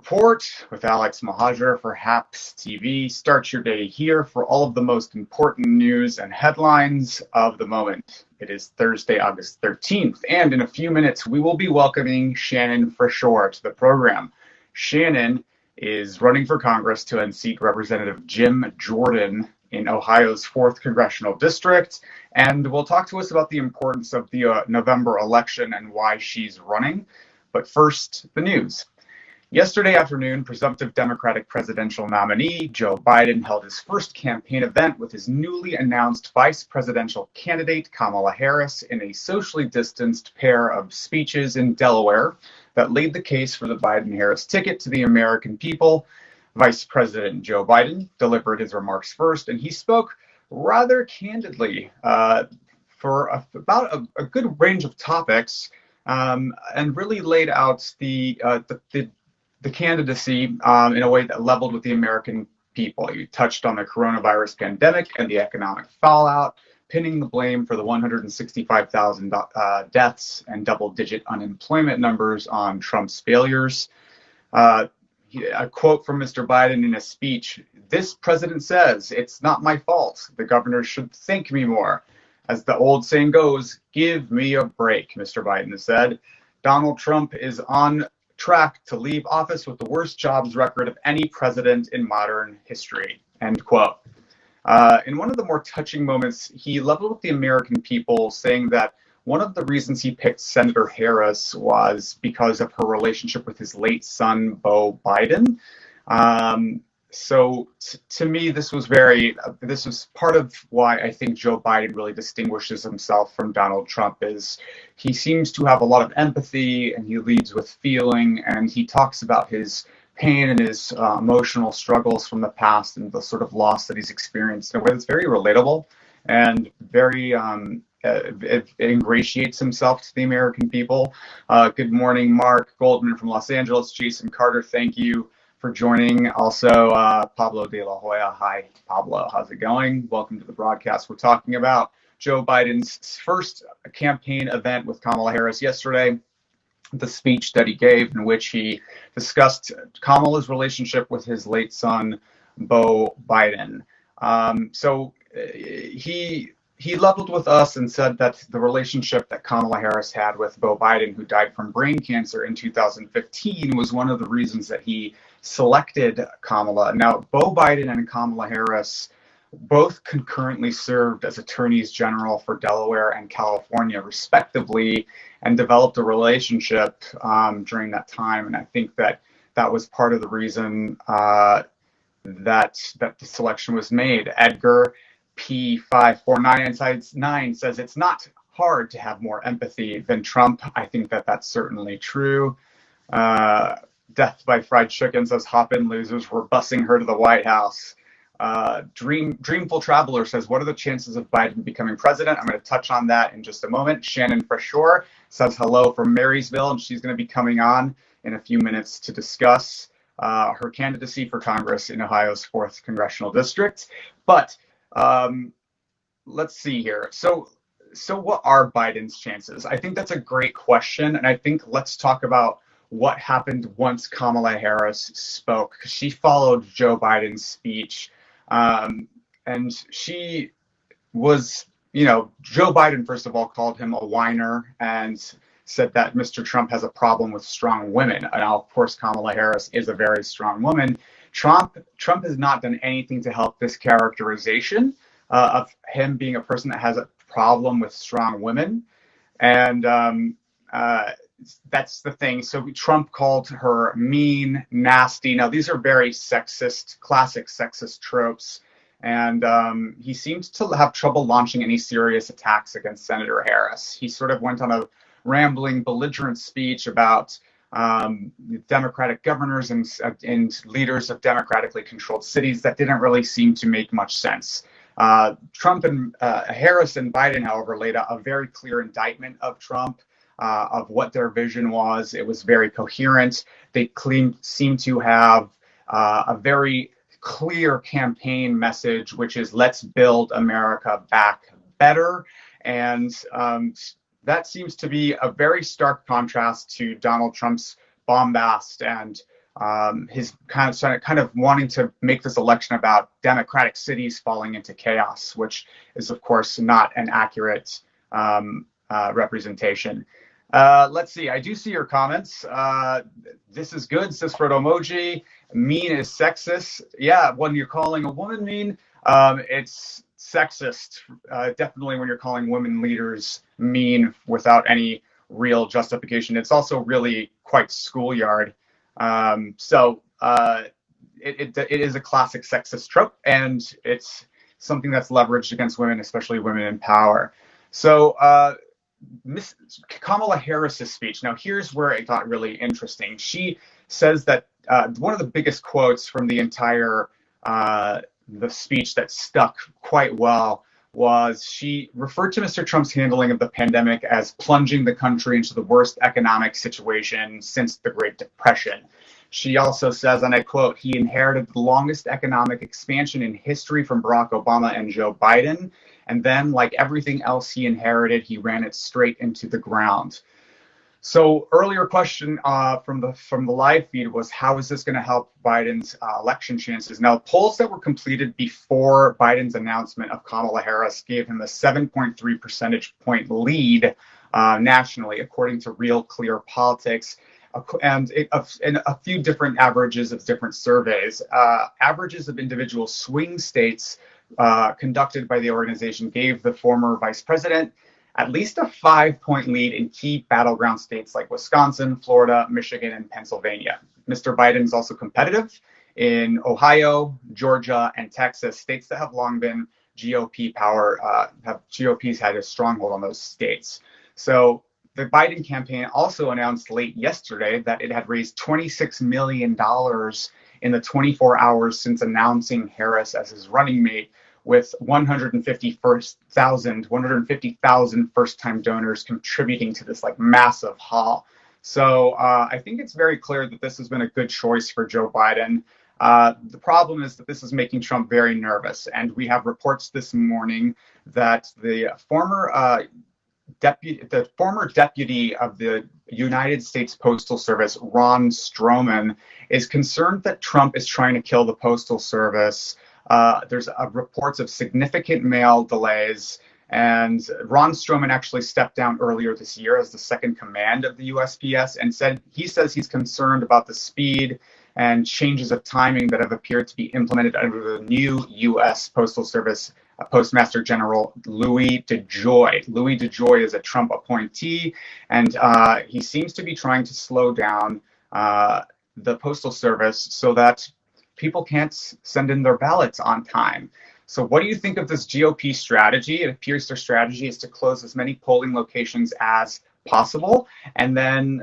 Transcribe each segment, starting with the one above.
Report with Alex Mahajer for HAPS TV. Start your day here for all of the most important news and headlines of the moment. It is Thursday, August 13th, and in a few minutes, we will be welcoming Shannon Freshour to the program. Shannon is running for Congress to unseat Representative Jim Jordan in Ohio's 4th Congressional District, and will talk to us about the importance of the November election and why she's running. But first, the news. Yesterday afternoon, presumptive Democratic presidential nominee Joe Biden held his first campaign event with his newly announced vice presidential candidate Kamala Harris in a socially distanced pair of speeches in Delaware that laid the case for the Biden-Harris ticket to the American people. Vice President Joe Biden delivered his remarks first, and he spoke rather candidly for about a good range of topics, and really laid out the candidacy in a way that leveled with the American people. He touched on the coronavirus pandemic and the economic fallout, pinning the blame for the 165,000 deaths and double-digit unemployment numbers on Trump's failures. A quote from Mr. Biden in a speech: "This president says, it's not my fault. The governors should thank me more. As the old saying goes, give me a break," Mr. Biden said. "Donald Trump is on track to leave office with the worst jobs record of any president in modern history," end quote. In one of the more touching moments, he leveled with the American people, saying that one of the reasons he picked Senator Harris was because of her relationship with his late son, Beau Biden. So to me, this was part of why I think Joe Biden really distinguishes himself from Donald Trump. Is he seems to have a lot of empathy, and he leads with feeling, and he talks about his pain and his emotional struggles from the past and the sort of loss that he's experienced in a way that's very relatable and very it ingratiates himself to the American people. Good morning, Mark Goldman from Los Angeles. Jason Carter, thank you for joining. Also, Pablo de la Hoya. Hi, Pablo. How's it going? Welcome to the broadcast. We're talking about Joe Biden's first campaign event with Kamala Harris yesterday, the speech that he gave in which he discussed Kamala's relationship with his late son, Beau Biden. So he leveled with us and said that the relationship that Kamala Harris had with Beau Biden, who died from brain cancer in 2015, was one of the reasons that he selected Kamala. Now, Beau Biden and Kamala Harris both concurrently served as attorneys general for Delaware and California, respectively, and developed a relationship during that time. And I think that was part of the reason that the selection was made. Edgar P549 says it's not hard to have more empathy than Trump. I think that that's certainly true. Death by Fried Chicken says, "Hop in, losers. We're busing her to the White House." Dreamful Traveler says, "What are the chances of Biden becoming president?" I'm going to touch on that in just a moment. Shannon Freshour says hello from Marysville, and she's going to be coming on in a few minutes to discuss her candidacy for Congress in Ohio's 4th Congressional District. But let's see here. So what are Biden's chances? I think that's a great question, and I think let's talk about what happened once Kamala Harris spoke, because she followed Joe Biden's speech, and she was, Joe Biden, first of all, called him a whiner and said that Mr. Trump has a problem with strong women. And now, of course, Kamala Harris is a very strong woman. Trump has not done anything to help this characterization of him being a person that has a problem with strong women. And that's the thing. So Trump called her mean, nasty. Now, these are very sexist, classic sexist tropes. And he seems to have trouble launching any serious attacks against Senator Harris. He sort of went on a rambling, belligerent speech about Democratic governors and leaders of democratically controlled cities that didn't really seem to make much sense. Trump and Harris and Biden, however, laid out a very clear indictment of Trump, of what their vision was. It was very coherent. They seemed to have a very clear campaign message, which is let's build America back better. And that seems to be a very stark contrast to Donald Trump's bombast and his kind of wanting to make this election about Democratic cities falling into chaos, which is, of course, not an accurate representation. Let's see. I do see your comments. This is good, says Frodo Emoji. Mean is sexist. Yeah, when you're calling a woman mean, it's sexist. Definitely when you're calling women leaders mean without any real justification. It's also really quite schoolyard. It is a classic sexist trope, and it's something that's leveraged against women, especially women in power. So Miss Kamala Harris's speech. Now, here's where it got really interesting. She says that one of the biggest quotes from the entire the speech that stuck quite well was she referred to Mr. Trump's handling of the pandemic as plunging the country into the worst economic situation since the Great Depression. She also says, and I quote, he inherited the longest economic expansion in history from Barack Obama and Joe Biden. And then, like everything else he inherited, he ran it straight into the ground. So earlier question from the live feed was, how is this going to help Biden's election chances? Now, polls that were completed before Biden's announcement of Kamala Harris gave him a 7.3 percentage point lead nationally, according to Real Clear Politics, and a few different averages of different surveys. Averages of individual swing states conducted by the organization gave the former vice president at least a 5-point lead in key battleground states like Wisconsin, Florida, Michigan, and Pennsylvania. Mr. Biden is also competitive in Ohio, Georgia, and Texas, states that have long been GOP power, GOP's had a stronghold on those states. So the Biden campaign also announced late yesterday that it had raised $26 million in the 24 hours since announcing Harris as his running mate, with 150,000 first-time donors contributing to this like massive haul. So I think it's very clear that this has been a good choice for Joe Biden. The problem is that this is making Trump very nervous, and we have reports this morning that the former deputy of the United States Postal Service, Ron Stroman, is concerned that Trump is trying to kill the Postal Service. There's reports of significant mail delays, and Ron Stroman actually stepped down earlier this year as the second command of the USPS, and he says he's concerned about the speed and changes of timing that have appeared to be implemented under the new U.S. Postal Service Postmaster General Louis DeJoy. Louis DeJoy is a Trump appointee, and he seems to be trying to slow down the Postal Service so that people can't send in their ballots on time. So what do you think of this GOP strategy? It appears their strategy is to close as many polling locations as possible, and then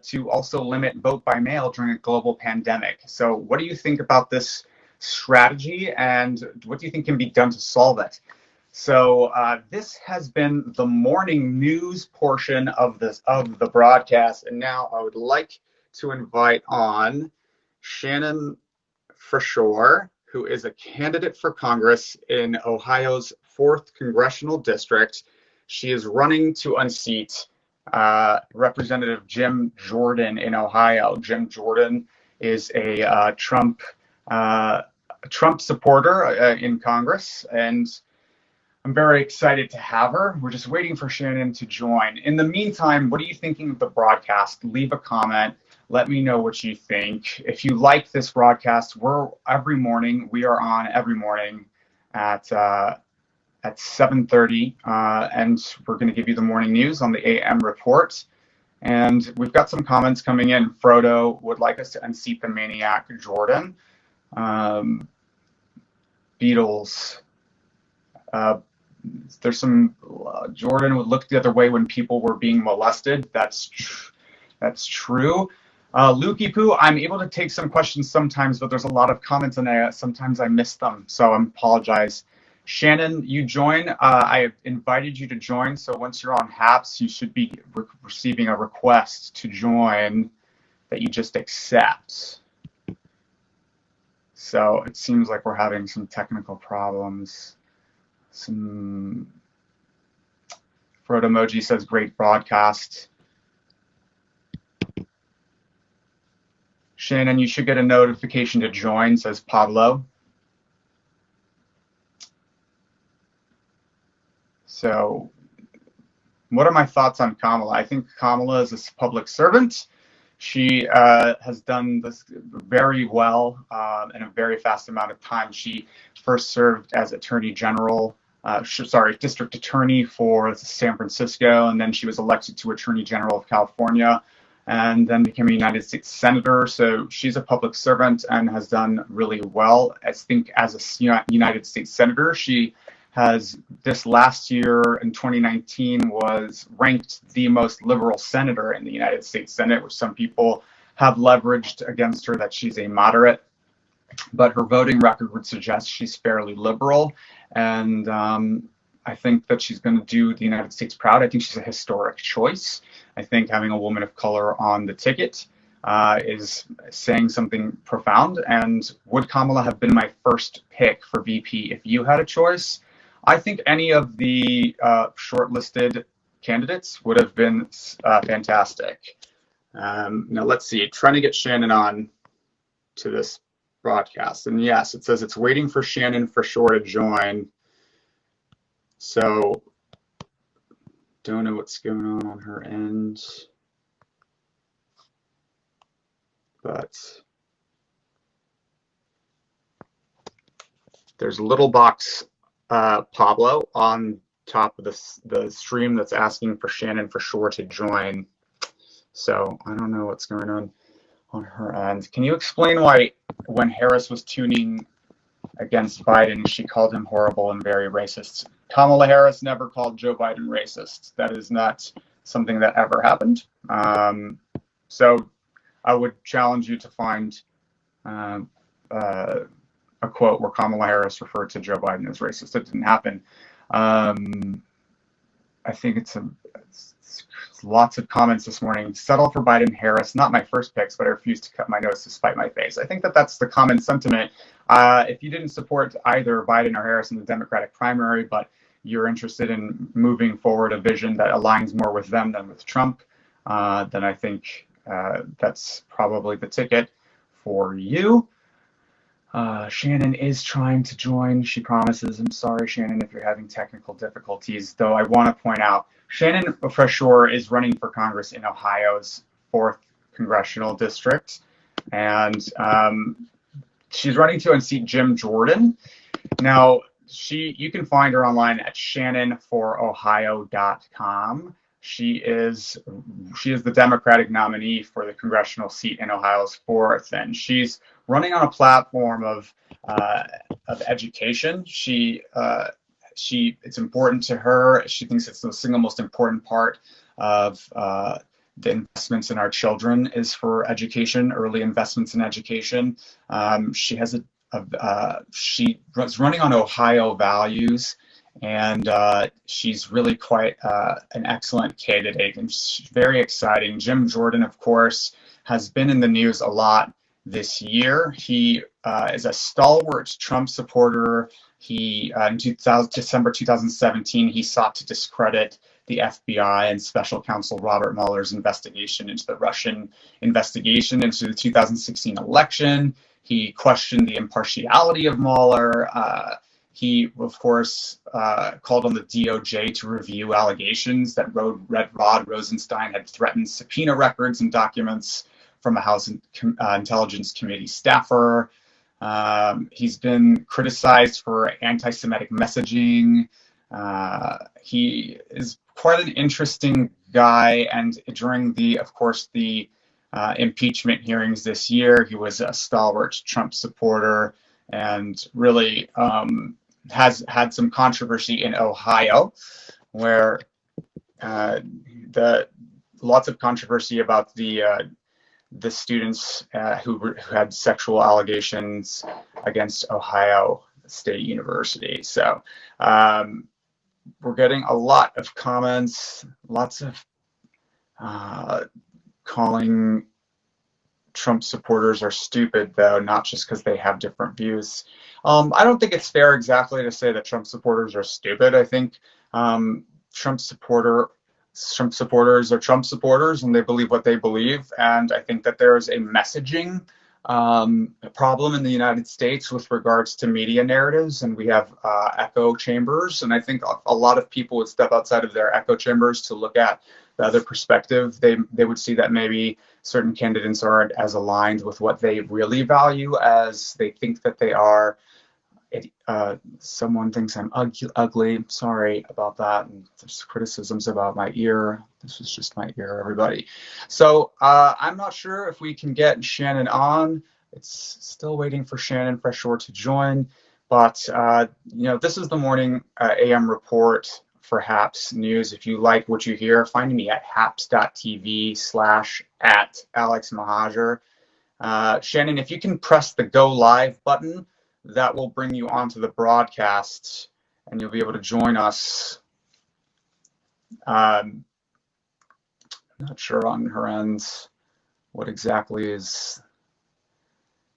to also limit vote by mail during a global pandemic. So what do you think about this strategy, and what do you think can be done to solve it? So this has been the morning news portion of the broadcast, and now I would like to invite on Shannon Freshour, who is a candidate for Congress in Ohio's 4th Congressional District. She is running to unseat Representative Jim Jordan in Ohio. Jim Jordan is a Trump supporter in Congress, and I'm very excited to have her. We're just waiting for Shannon to join. In the meantime, what are you thinking of the broadcast? Leave a comment. Let me know what you think. If you like this broadcast, we are on every morning at 7:30, and we're going to give you the morning news on the AM report. And we've got some comments coming in. Frodo would like us to unseat the maniac Jordan. Beatles. There's some Jordan would look the other way when people were being molested. That's true. Lukey Poo, I'm able to take some questions sometimes, but there's a lot of comments and sometimes I miss them, so I apologize. Shannon, you join. I have invited you to join, so once you're on HAPS, you should be receiving a request to join that you just accept. So it seems like we're having some technical problems. Frodo Emoji says, great broadcast. Shannon, you should get a notification to join, says Pablo. So, what are my thoughts on Kamala? I think Kamala is a public servant. She has done this very well in a very fast amount of time. She first served as Attorney General, District Attorney for San Francisco, and then she was elected to Attorney General of California, and then became a United States Senator. So she's a public servant and has done really well. I think as a United States Senator, she has this last year in 2019 was ranked the most liberal senator in the United States Senate, which some people have leveraged against her that she's a moderate, but her voting record would suggest she's fairly liberal. And I think that she's going to do the United States proud. I think she's a historic choice. I think having a woman of color on the ticket is saying something profound. And would Kamala have been my first pick for VP if you had a choice? I think any of the shortlisted candidates would have been fantastic. Now let's see, trying to get Shannon on to this broadcast. And yes, it says it's waiting for Shannon Freshour to join. So don't know what's going on her end. But there's a little box Pablo on top of the stream that's asking for Shannon Freshour to join. So I don't know what's going on her end. Can you explain why when Harris was tuning against Biden, she called him horrible and very racist? Kamala Harris never called Joe Biden racist. That is not something that ever happened. So I would challenge you to find a quote where Kamala Harris referred to Joe Biden as racist. It didn't happen. I think it's lots of comments this morning. Settle for Biden, Harris. Not my first picks, but I refuse to cut my nose to spite my face. I think that's the common sentiment. If you didn't support either Biden or Harris in the Democratic primary, but you're interested in moving forward a vision that aligns more with them than with Trump, then I think that's probably the ticket for you. Shannon is trying to join. She promises. I'm sorry, Shannon, if you're having technical difficulties, though I want to point out Shannon Freshour is running for Congress in Ohio's 4th congressional district, and she's running to unseat Jim Jordan. Now, you can find her online at shannonforohio.com. She is the Democratic nominee for the congressional seat in Ohio's 4th, and she's running on a platform of education. It's important to her. She thinks it's the single most important part of the investments in our children is for education, early investments in education. She was running on Ohio values, and she's really quite an excellent candidate, and she's very exciting. Jim Jordan, of course, has been in the news a lot this year. He is a stalwart Trump supporter. He in December 2017, he sought to discredit the FBI and Special Counsel Robert Mueller's investigation into the Russian investigation into the 2016 election. He questioned the impartiality of Mueller. He, of course, called on the DOJ to review allegations that Rod Rosenstein had threatened subpoena records and documents from a House Intelligence Committee staffer. He's been criticized for anti-Semitic messaging. He is quite an interesting guy, and during the impeachment hearings this year, he was a stalwart Trump supporter and really has had some controversy in Ohio, where lots of controversy about the students who had sexual allegations against Ohio State University. So we're getting a lot of comments, lots of calling Trump supporters are stupid, though, not just because they have different views. I don't think it's fair exactly to say that Trump supporters are stupid. I think Trump supporter Trump supporters are Trump supporters and they believe what they believe. And I think that there is a messaging problem in the United States with regards to media narratives, and we have echo chambers. And I think a lot of people would step outside of their echo chambers to look at the other perspective. They would see that maybe certain candidates aren't as aligned with what they really value as they think that they are. Someone thinks I'm ugly. Sorry about that. And there's criticisms about my ear. This is just my ear, everybody. So I'm not sure if we can get Shannon on. It's still waiting for Shannon Freshour to join. But, this is the morning AM report for HAPS News. If you like what you hear, find me at haps.tv/@AlexMahajer. Shannon, if you can press the go live button, that will bring you onto the broadcast and you'll be able to join us. I'm not sure on her end what exactly is.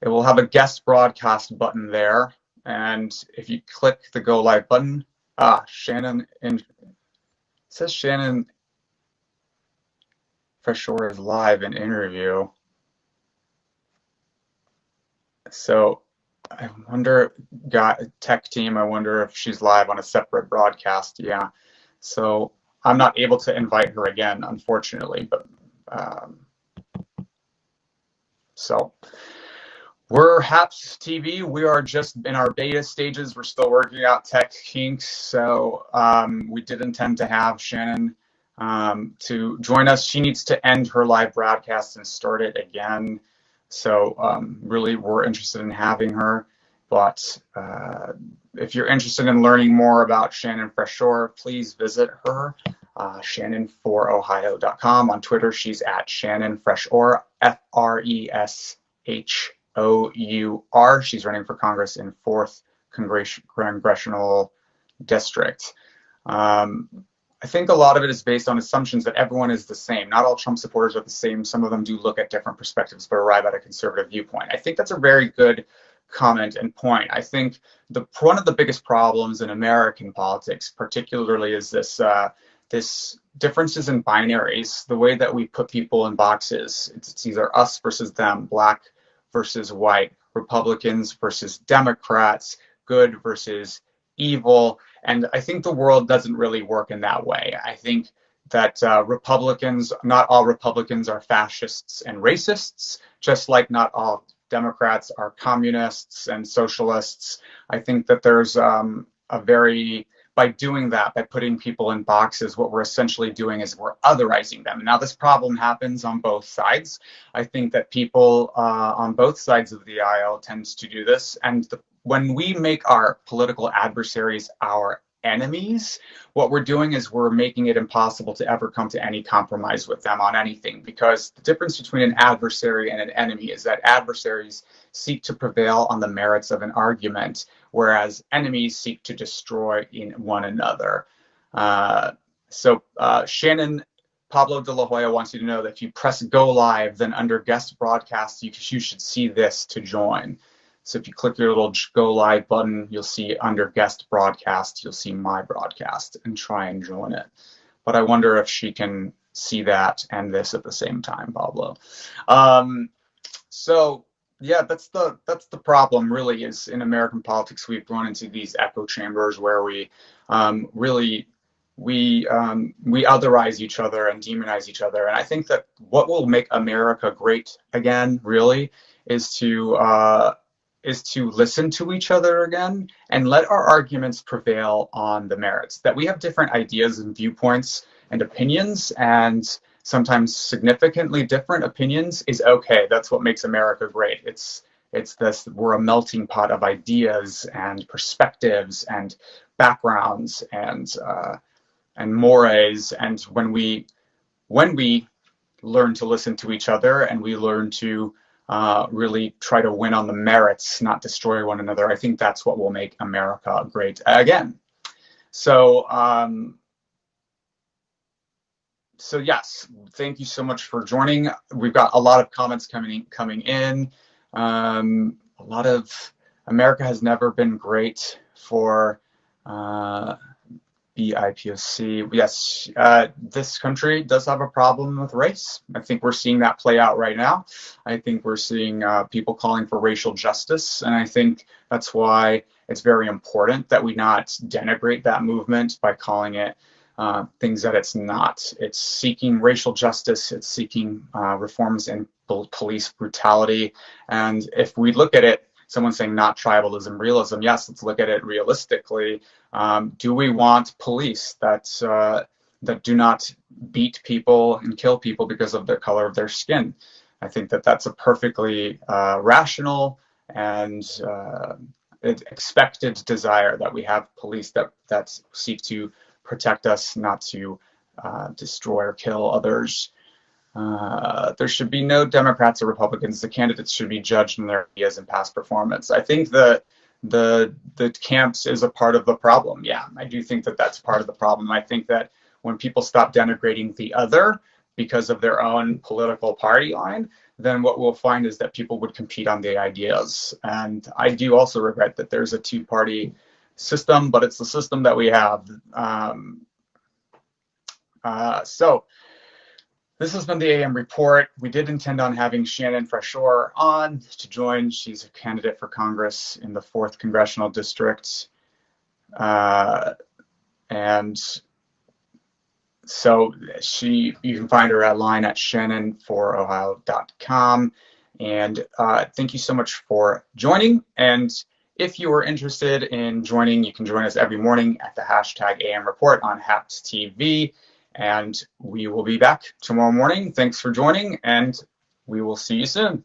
It will have a guest broadcast button there. And if you click the go live button, Shannon, it says Shannon Freshour is live in interview. So I wonder, tech team, I wonder if she's live on a separate broadcast. Yeah. So I'm not able to invite her again, unfortunately. But so we're HAPS TV. We are just in our beta stages. We're still working out tech kinks. So we did intend to have Shannon to join us. She needs to end her live broadcast and start it again. So really, we're interested in having her. But if you're interested in learning more about Shannon Freshour, please visit her, shannonforohio.com. On Twitter, she's at Shannon Freshour, Freshour. She's running for Congress in 4th Congressional District. I think a lot of it is based on assumptions that everyone is the same. Not all Trump supporters are the same. Some of them do look at different perspectives but arrive at a conservative viewpoint. I think that's a very good comment and point. I think one of the biggest problems in American politics, particularly, is this differences in binaries, the way that we put people in boxes. It's either us versus them, black versus white, Republicans versus Democrats, good versus evil. And I think the world doesn't really work in that way. I think that Republicans, not all Republicans are fascists and racists, just like not all Democrats are communists and socialists. I think that there's by doing that, by putting people in boxes, what we're essentially doing is we're otherizing them. Now, this problem happens on both sides. I think that people on both sides of the aisle tend to do this. And when we make our political adversaries our enemies, what we're doing is we're making it impossible to ever come to any compromise with them on anything, because the difference between an adversary and an enemy is that adversaries seek to prevail on the merits of an argument, whereas enemies seek to destroy one another. Shannon, Pablo de la Hoya wants you to know that if you press go live, then under guest broadcast, you should see this to join. So if you click your little go live button, you'll see under guest broadcast, you'll see my broadcast, and try and join it. But I wonder if she can see that and this at the same time, Pablo. So yeah, that's the problem, really, is in American politics we've run into these echo chambers where we otherize each other and demonize each other. And I think that what will make America great again, really, is to listen to each other again and let our arguments prevail on the merits. That we have different ideas and viewpoints and opinions, and sometimes significantly different opinions, is okay. That's what makes America great. We're a melting pot of ideas and perspectives and backgrounds and mores. And when we learn to listen to each other and we learn to really try to win on the merits, not destroy one another, I think that's what will make America great again. So yes, thank you so much for joining. We've got a lot of comments coming in. A lot of America has never been great for BIPOC. Yes, this country does have a problem with race. I think we're seeing that play out right now. I think we're seeing people calling for racial justice, and I think that's why it's very important that we not denigrate that movement by calling it things that it's not. It's seeking racial justice. It's seeking reforms in police brutality. And if we look at it, someone saying not tribalism, realism, yes, let's look at it realistically. Do we want police that do not beat people and kill people because of the color of their skin? I think that that's a perfectly rational and expected desire, that we have police that seek to protect us, not to destroy or kill others. There should be no Democrats or Republicans. The candidates should be judged on their ideas and past performance. I think that the camps is a part of the problem. Yeah, I do think that that's part of the problem. I think that when people stop denigrating the other because of their own political party line, then what we'll find is that people would compete on the ideas. And I do also regret that there's a two-party system, but it's the system that we have. So this has been the AM Report. We did intend on having Shannon Freshour on to join. She's a candidate for Congress in the 4th Congressional District. And so you can find her online at shannonforohio.com. And thank you so much for joining. And if you are interested in joining, you can join us every morning at the hashtag AM Report on HAPS TV. And we will be back tomorrow morning. Thanks for joining, and we will see you soon.